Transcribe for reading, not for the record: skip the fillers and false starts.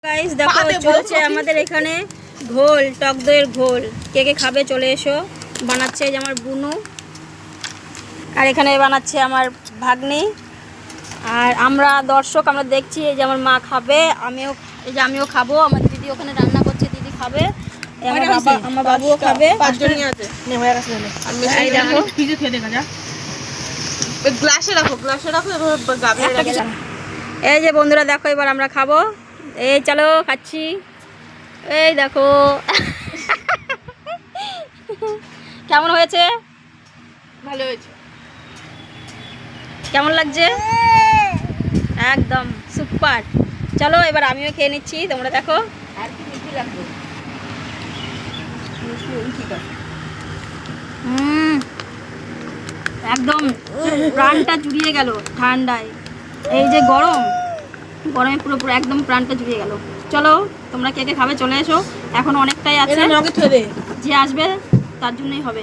Guys দেখো চলছে আমাদের এখানে ঘোল, টক দইয়ের ঘোল। কে কে খাবে চলে এসো। বানাচ্ছে এই যে আমার বুনু, আর এখানে বানাচ্ছে আমার ভাগ্নি, আর আমরা দর্শক আমরা দেখছি। এই যে আমার মা খাবে, আমিও খাবো। আমার দিদি ওখানে রান্না করছে, দিদি খাবে। আমার বাবুও খাবে। এই দেখো এই যে বন্ধুরা দেখো এবার আমরা খাবো। এই চলো খাচ্ছি। এই দেখো কেমন হয়েছে? ভালো হয়েছে। কেমন লাগছে? একদম সুপার। চলো এবার আমিও খেয়ে নিচ্ছি, তোমরা দেখো। আর কি মিষ্টি লাগবে? একদম প্রাণটা জুড়িয়ে গেল ঠান্ডায়। এই যে গরমে পুরো একদম প্রাণটা জুড়িয়ে গেল। চলো তোমরা কে কে খাবে চলে এসো, এখন অনেকটাই আছে। যে আসবে তার জন্যই হবে।